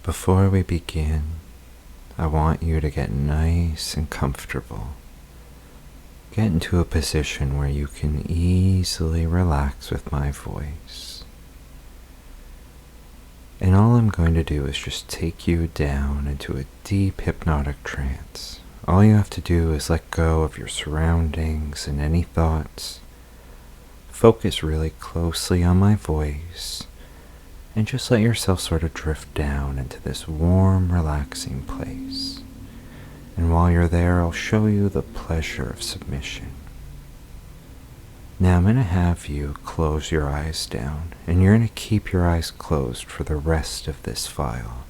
Before we begin, I want you to get nice and comfortable. Get into a position where you can easily relax with my voice. And all I'm going to do is just take you down into a deep hypnotic trance. All you have to do is let go of your surroundings and any thoughts. Focus really closely on my voice and just let yourself sort of drift down into this warm, relaxing place. And while you're there, I'll show you the pleasure of submission. Now I'm going to have you close your eyes down, and you're going to keep your eyes closed for the rest of this file.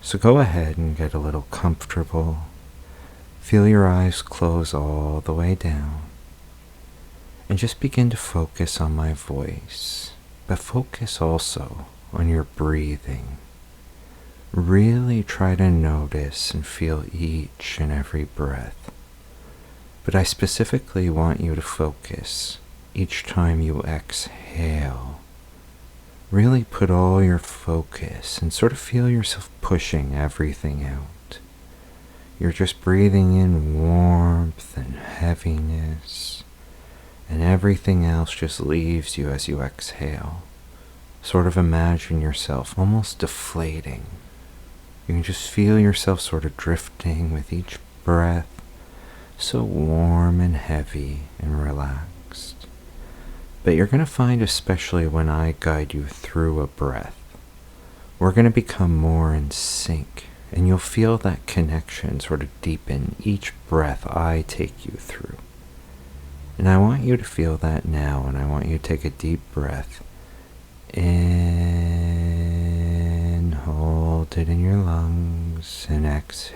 So go ahead and get a little comfortable. Feel your eyes close all the way down. And just begin to focus on my voice, but focus also on your breathing. Really try to notice and feel each and every breath. But I specifically want you to focus each time you exhale. Really put all your focus and sort of feel yourself pushing everything out. You're just breathing in warmth and heaviness, and everything else just leaves you as you exhale. Sort of imagine yourself almost deflating. You can just feel yourself sort of drifting with each breath, so warm and heavy and relaxed. But you're going to find, especially when I guide you through a breath, we're going to become more in sync, and you'll feel that connection sort of deepen each breath I take you through. And I want you to feel that now, and I want you to take a deep breath. In, hold it in your lungs, and exhale.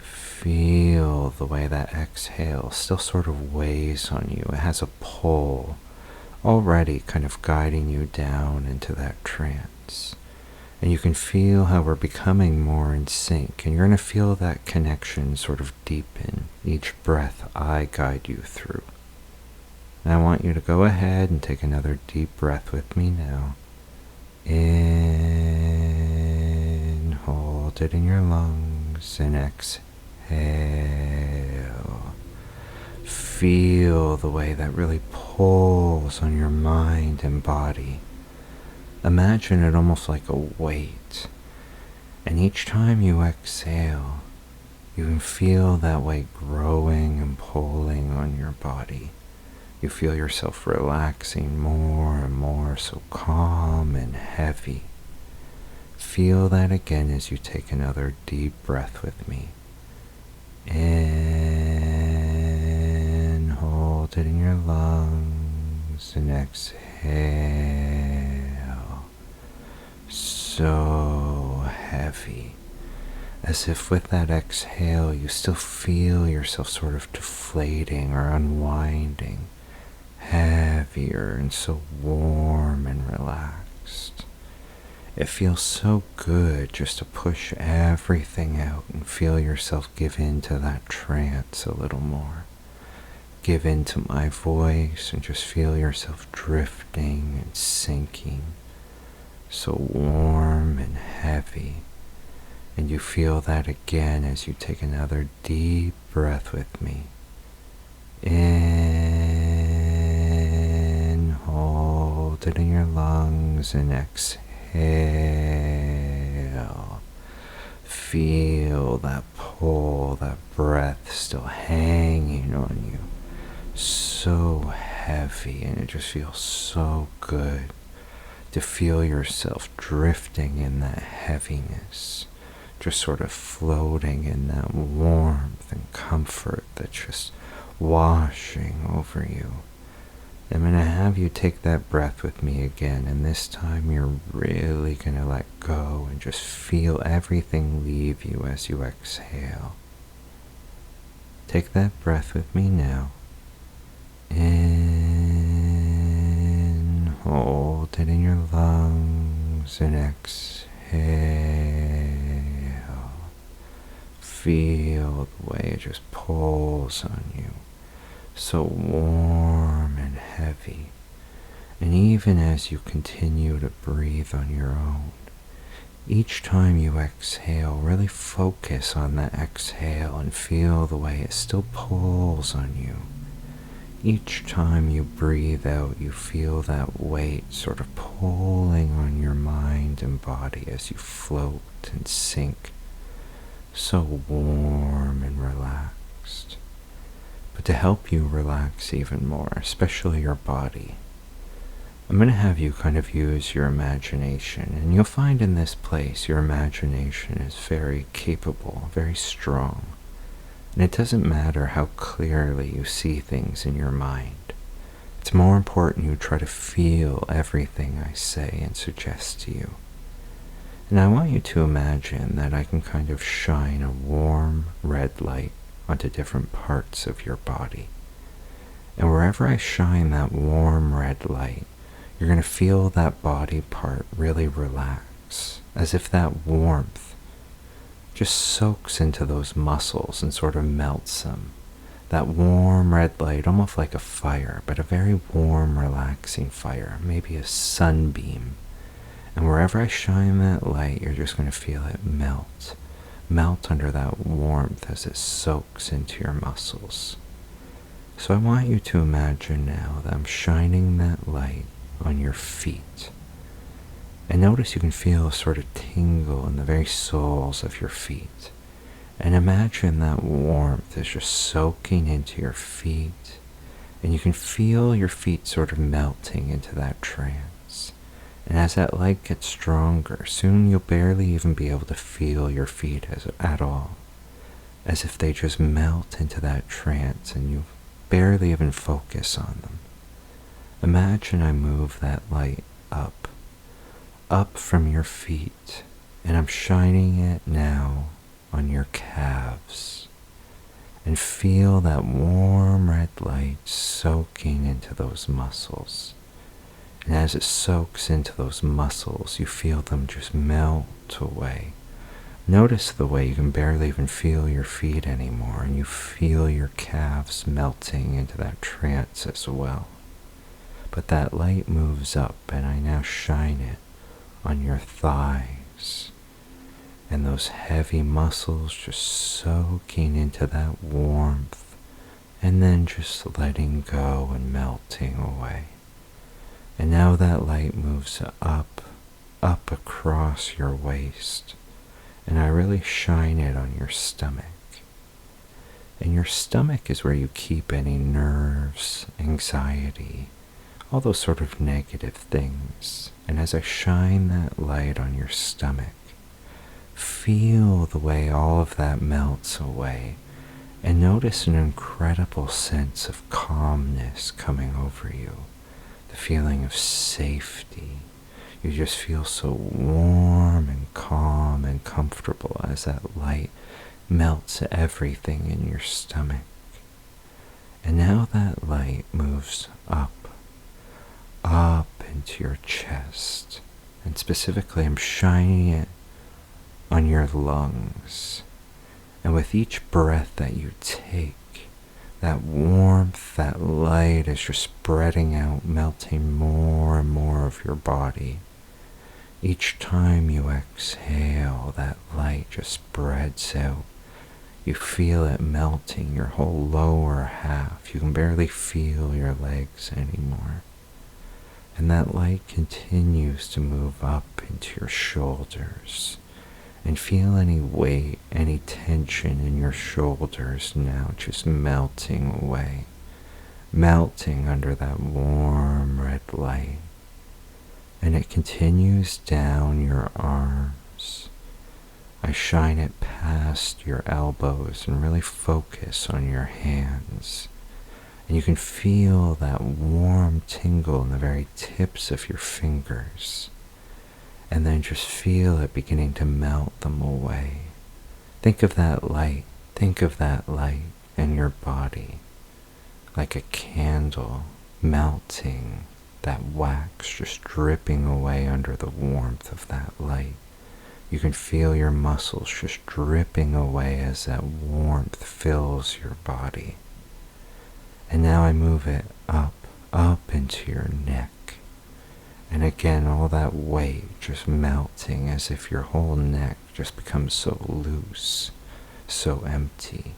Feel the way that exhale still sort of weighs on you. It has a pull already kind of guiding you down into that trance. And you can feel how we're becoming more in sync, and you're going to feel that connection sort of deepen each breath I guide you through. And I want you to go ahead and take another deep breath with me now. In, hold it in your lungs, and exhale. Feel the way that really pulls on your mind and body. Imagine it almost like a weight. And each time you exhale, you can feel that weight growing and pulling on your body. You feel yourself relaxing more and more, so calm and heavy. Feel that again as you take another deep breath with me. In, hold it in your lungs, and exhale. So heavy. As if with that exhale you still feel yourself sort of deflating or unwinding. Heavier and so warm and relaxed. It feels so good just to push everything out and feel yourself give in to that trance a little more. Give in to my voice and just feel yourself drifting and sinking. So warm and heavy. And you feel that again as you take another deep breath with me. In, hold it in your lungs, and exhale. Feel that pull, that breath still hanging on you. So heavy, and it just feels so good to feel yourself drifting in that heaviness. Just sort of floating in that warmth and comfort that's just washing over you. I'm going to have you take that breath with me again, and this time you're really going to let go and just feel everything leave you as you exhale. Take that breath with me now. In, hold it in your lungs, and exhale. Feel the way it just pulls on you. So warm and heavy. And even as you continue to breathe on your own, each time you exhale, really focus on the exhale and feel the way it still pulls on you. Each time you breathe out, you feel that weight sort of pulling on your mind and body as you float and sink, so warm and relaxed. But to help you relax even more, especially your body, I'm going to have you kind of use your imagination, and you'll find in this place your imagination is very capable, very strong. And it doesn't matter how clearly you see things in your mind. It's more important you try to feel everything I say and suggest to you. And I want you to imagine that I can kind of shine a warm red light onto different parts of your body. And wherever I shine that warm red light, you're going to feel that body part really relax, as if that warmth just soaks into those muscles and sort of melts them. That warm red light, almost like a fire, but a very warm, relaxing fire, maybe a sunbeam. And wherever I shine that light, you're just going to feel it melt under that warmth as it soaks into your muscles. So I want you to imagine now that I'm shining that light on your feet. And notice you can feel a sort of tingle in the very soles of your feet. And imagine that warmth is just soaking into your feet. And you can feel your feet sort of melting into that trance. And as that light gets stronger, soon you'll barely even be able to feel your feet at all. As if they just melt into that trance and you barely even focus on them. Imagine I move that light up from your feet, and I'm shining it now on your calves. And feel that warm red light soaking into those muscles. And as it soaks into those muscles, you feel them just melt away. Notice the way you can barely even feel your feet anymore, and you feel your calves melting into that trance as well. But that light moves up, and I now shine it on your thighs, and those heavy muscles just soaking into that warmth, and then just letting go and melting away. And now that light moves up across your waist, and I really shine it on your stomach. And your stomach is where you keep any nerves, anxiety, all those sort of negative things. And as I shine that light on your stomach, feel the way all of that melts away, and notice an incredible sense of calmness coming over you, the feeling of safety. You just feel so warm and calm and comfortable as that light melts everything in your stomach. And now that light moves up into your chest, and specifically I'm shining it on your lungs. And with each breath that you take, that warmth, that light is just spreading out, melting more and more of your body. Each time you exhale, that light just spreads out. You feel it melting your whole lower half. You can barely feel your legs anymore. And that light continues to move up into your shoulders. And feel any weight, any tension in your shoulders now just melting away. Melting under that warm red light. And it continues down your arms. I shine it past your elbows and really focus on your hands. And you can feel that warm tingle in the very tips of your fingers. And then just feel it beginning to melt them away. Think of that light in your body, like a candle melting, that wax just dripping away under the warmth of that light. You can feel your muscles just dripping away as that warmth fills your body. And now I move it up into your neck. And again, all that weight just melting as if your whole neck just becomes so loose, so empty.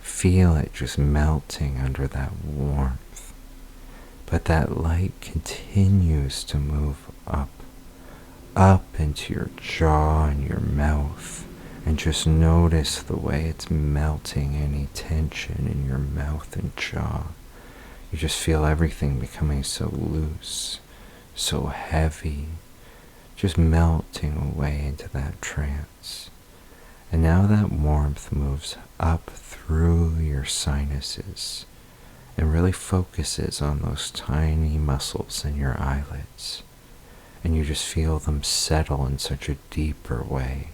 Feel it just melting under that warmth. But that light continues to move up into your jaw and your mouth. And just notice the way it's melting any tension in your mouth and jaw. You just feel everything becoming so loose, so heavy, just melting away into that trance. And now that warmth moves up through your sinuses and really focuses on those tiny muscles in your eyelids. And you just feel them settle in such a deeper way.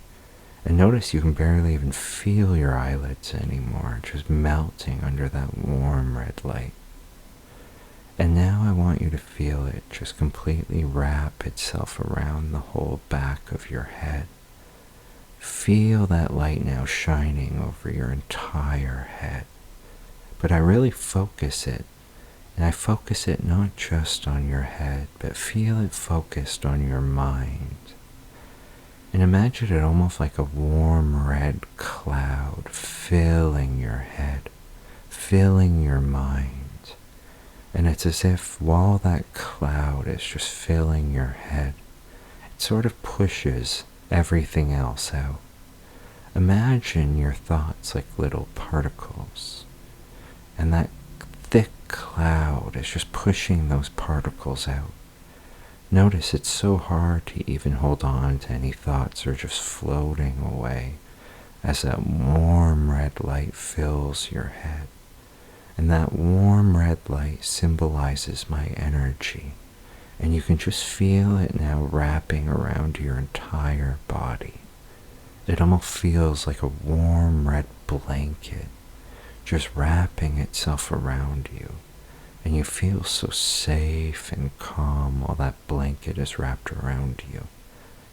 And notice you can barely even feel your eyelids anymore, just melting under that warm red light. And now I want you to feel it just completely wrap itself around the whole back of your head. Feel that light now shining over your entire head. But I really focus it, and I focus it not just on your head, but feel it focused on your mind. And imagine it almost like a warm red cloud filling your head, filling your mind. And it's as if while that cloud is just filling your head, it sort of pushes everything else out. Imagine your thoughts like little particles. And that thick cloud is just pushing those particles out. Notice it's so hard to even hold on to any thoughts or just floating away as that warm red light fills your head. And that warm red light symbolizes my energy. And you can just feel it now wrapping around your entire body. It almost feels like a warm red blanket just wrapping itself around you. And you feel so safe and calm while that blanket is wrapped around you.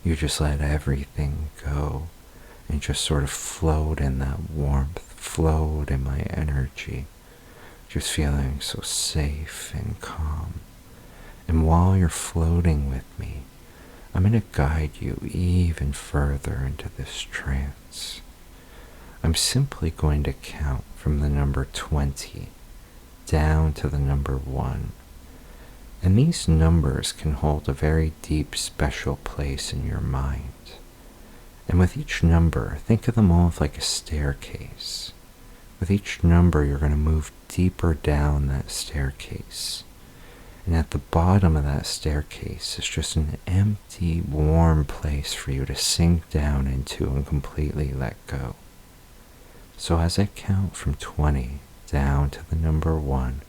You just let everything go and just sort of float in that warmth, float in my energy, just feeling so safe and calm. And while you're floating with me, I'm going to guide you even further into this trance. I'm simply going to count from the number 20 down to the number 1. And these numbers can hold a very deep, special place in your mind. And with each number, think of them all like a staircase. With each number, you're going to move deeper down that staircase. And at the bottom of that staircase is just an empty, warm place for you to sink down into and completely let go. So as I count from 20 down to the number 1,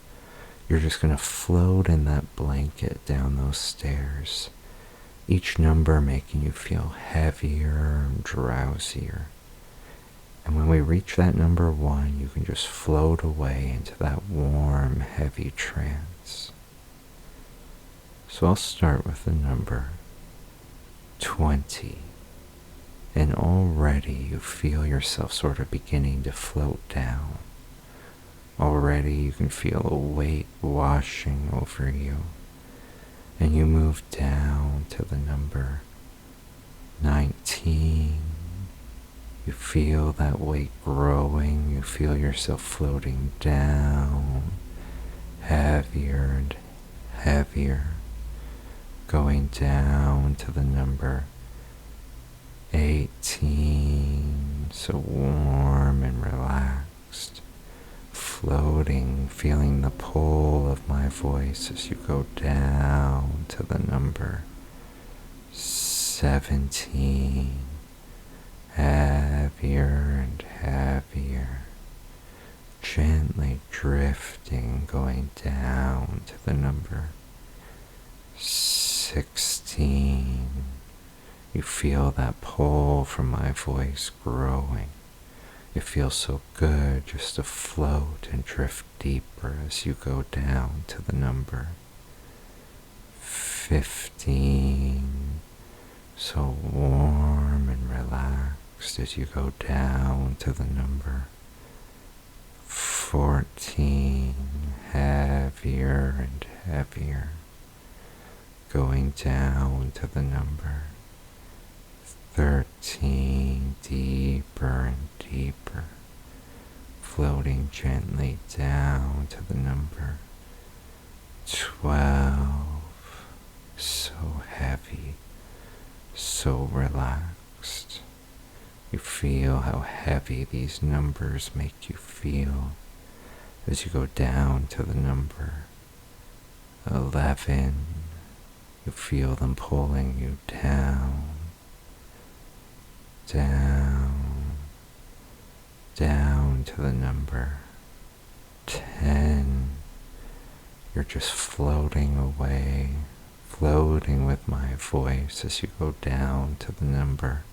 you're just going to float in that blanket down those stairs, each number making you feel heavier and drowsier. And when we reach that number 1, you can just float away into that warm, heavy trance. So I'll start with the number 20. And already you feel yourself sort of beginning to float down. Already you can feel a weight washing over you. And you move down to the number 19. You feel that weight growing. You feel yourself floating down, heavier and heavier, going down to the number 18, so warm and relaxed, floating, feeling the pull of my voice as you go down to the number 17, heavier and heavier, gently drifting, going down to the number 16. You feel that pull from my voice growing. It feels so good just to float and drift deeper as you go down to the number 15. So warm and relaxed as you go down to the number 14. Heavier and heavier. going down to the number 13, deeper and deeper, floating gently down to the number 12, so heavy, so relaxed. You feel how heavy these numbers make you feel as you go down to the number 11. You feel them pulling you down, down, down to the number 10. You're just floating away, floating with my voice as you go down to the number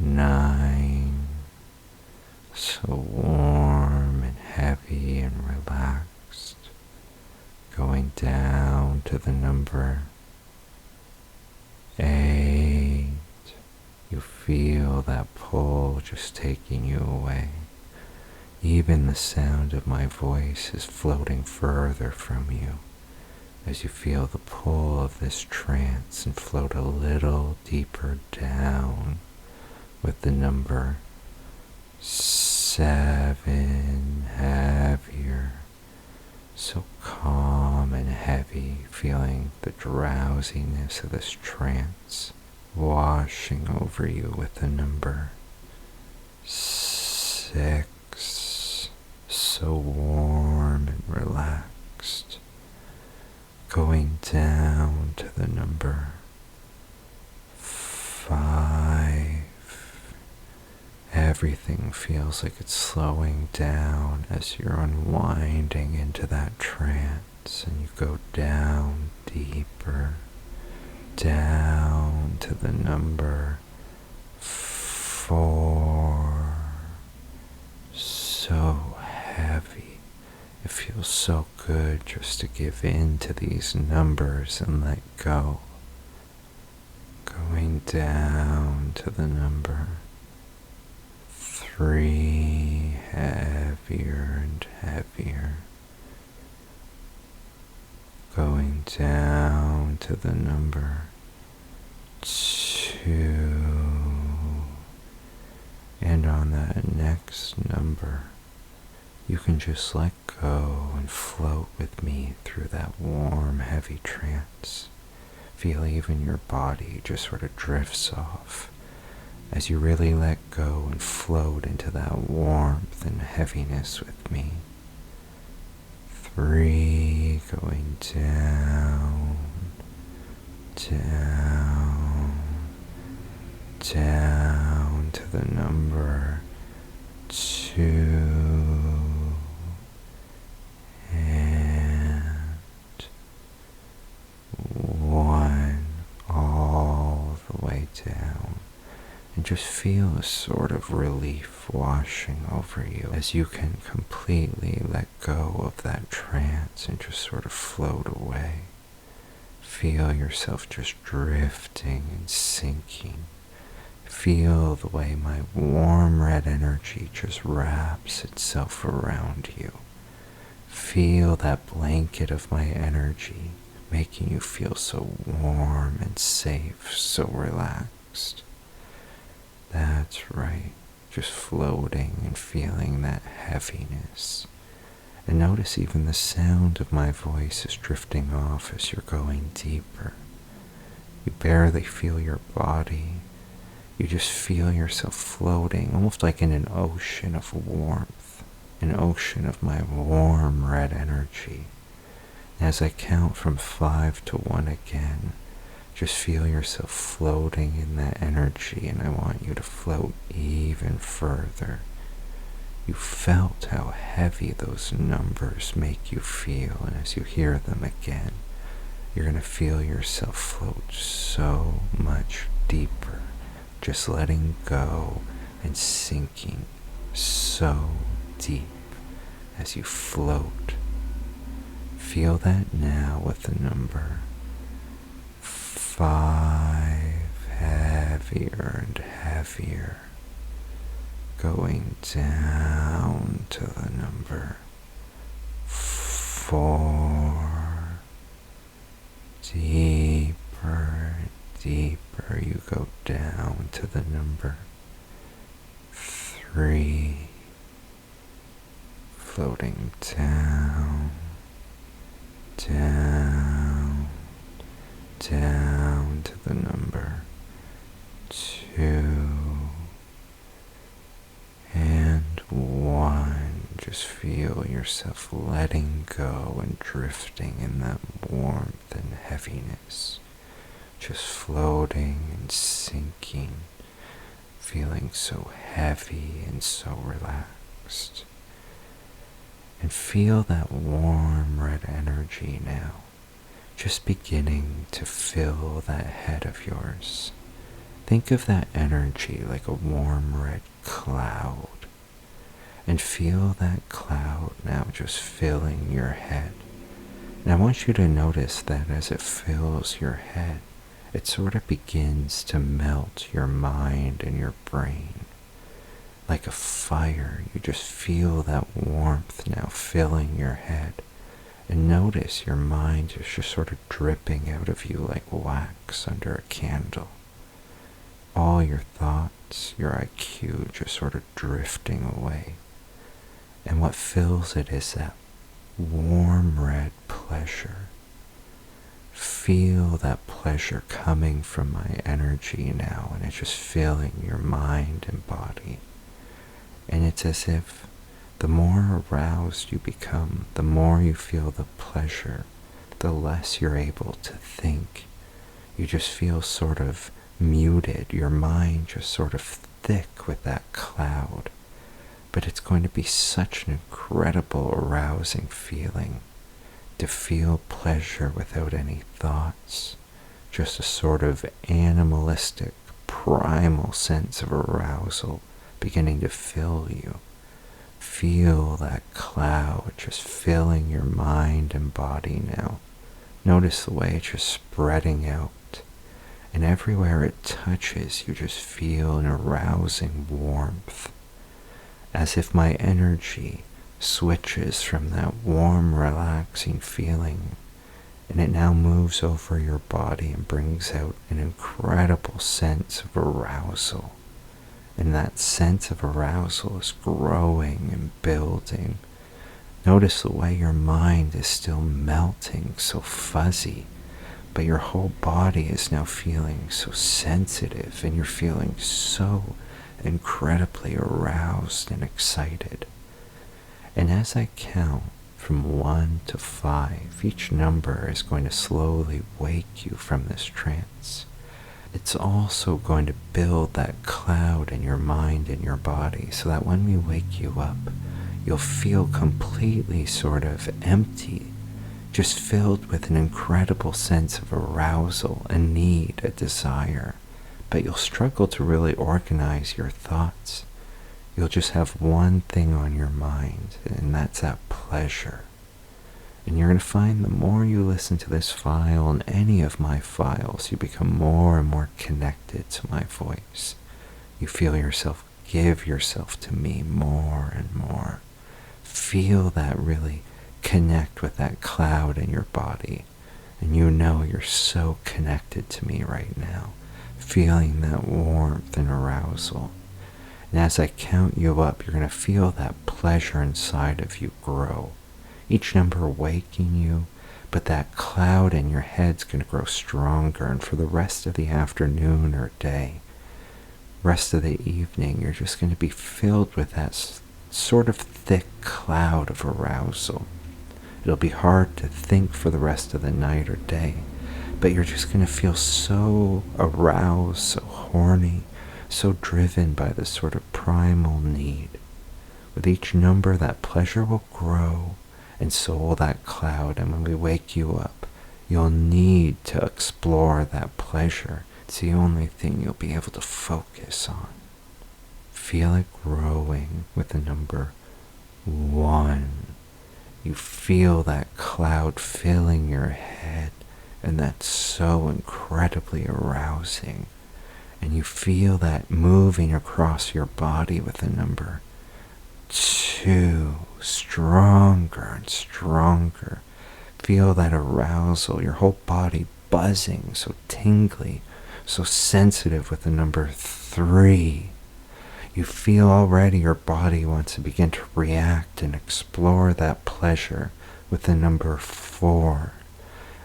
9. So warm and heavy and relaxed. Going down to the number 8. You feel that pull just taking you away. Even the sound of my voice is floating further from you as you feel the pull of this trance and float a little deeper down with the number 7, heavier, so calm and heavy, feeling the drowsiness of this trance washing over you with the number 6, so warm and relaxed, going down to the number 5. Everything feels like it's slowing down as you're unwinding into that trance, and you go down deeper, down to the number 4. So heavy. It feels so good just to give in to these numbers and let go. Going down to the number 3, heavier and heavier. Going down to the number 2. And on that next number, you can just let go and float with me through that warm, heavy trance. Feel even your body just sort of drifts off as you really let go and float into that warmth and heaviness with me. 3, going down, down, down to the number 2, and 1, all the way down. And just feel a sort of relief washing over you as you can completely let go of that trance and just sort of float away. Feel yourself just drifting and sinking. Feel the way my warm red energy just wraps itself around you. Feel that blanket of my energy making you feel so warm and safe, so relaxed. That's right, just floating and feeling that heaviness. And notice even the sound of my voice is drifting off as you're going deeper. You barely feel your body. You just feel yourself floating, almost like in an ocean of warmth, an ocean of my warm red energy. As I count from 5 to 1 again, just feel yourself floating in that energy, and I want you to float even further. You felt how heavy those numbers make you feel, and as you hear them again, you're going to feel yourself float so much deeper, just letting go and sinking so deep as you float. Feel that now with the number 5, heavier and heavier, going down to the number 4, Deeper, deeper you go down to the number 3, floating down, down, down to the number 2 and 1. Just feel yourself letting go and drifting in that warmth and heaviness, just floating and sinking, feeling so heavy and so relaxed. And feel that warm red energy now, just beginning to fill that head of yours. Think of that energy like a warm red cloud, and feel that cloud now just filling your head. And I want you to notice that as it fills your head, it sort of begins to melt your mind and your brain. Like a fire, you just feel that warmth now filling your head. And notice your mind is just sort of dripping out of you like wax under a candle. All your thoughts, your IQ just sort of drifting away. And what fills it is that warm red pleasure. Feel that pleasure coming from my energy now, and it's just filling your mind and body. And it's as if the more aroused you become, the more you feel the pleasure, the less you're able to think. You just feel sort of muted, your mind just sort of thick with that cloud. But it's going to be such an incredible arousing feeling to feel pleasure without any thoughts, just a sort of animalistic, primal sense of arousal beginning to fill you. Feel that cloud just filling your mind and body now. Notice the way it's just spreading out, and everywhere it touches, you just feel an arousing warmth. As if my energy switches from that warm, relaxing feeling, and it now moves over your body and brings out an incredible sense of arousal. And that sense of arousal is growing and building. Notice the way your mind is still melting, so fuzzy, but your whole body is now feeling so sensitive, and you're feeling so incredibly aroused and excited. And as I count from 1 to 5, each number is going to slowly wake you from this trance. It's also going to build that cloud in your mind and your body, so that when we wake you up, you'll feel completely sort of empty, just filled with an incredible sense of arousal, a need, a desire. But you'll struggle to really organize your thoughts. You'll just have one thing on your mind, and that's that pleasure. And you're going to find the more you listen to this file and any of my files, you become more and more connected to my voice. You feel yourself give yourself to me more and more. Feel that really connect with that cloud in your body. And you know you're so connected to me right now, feeling that warmth and arousal. And as I count you up, you're going to feel that pleasure inside of you grow. Each number waking you, but that cloud in your head's going to grow stronger. And for the rest of the afternoon or day, rest of the evening, you're just going to be filled with that sort of thick cloud of arousal. It'll be hard to think for the rest of the night or day, but you're just going to feel so aroused, so horny, so driven by this sort of primal need. With each number, that pleasure will grow, and so will that cloud. And when we wake you up, you'll need to explore that pleasure. It's the only thing you'll be able to focus on. Feel it growing with the number 1. You feel that cloud filling your head, and that's so incredibly arousing. And you feel that moving across your body with the number 2, stronger and stronger. Feel that arousal, your whole body buzzing, so tingly, so sensitive with the number 3. You feel already your body wants to begin to react and explore that pleasure with the number 4.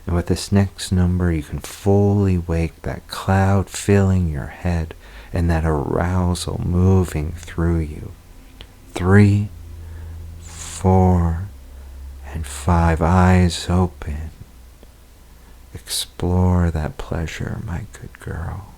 And with this next number, you can fully wake that cloud filling your head and that arousal moving through you. 3, 4, and 5. Eyes open. Explore that pleasure, my good girl.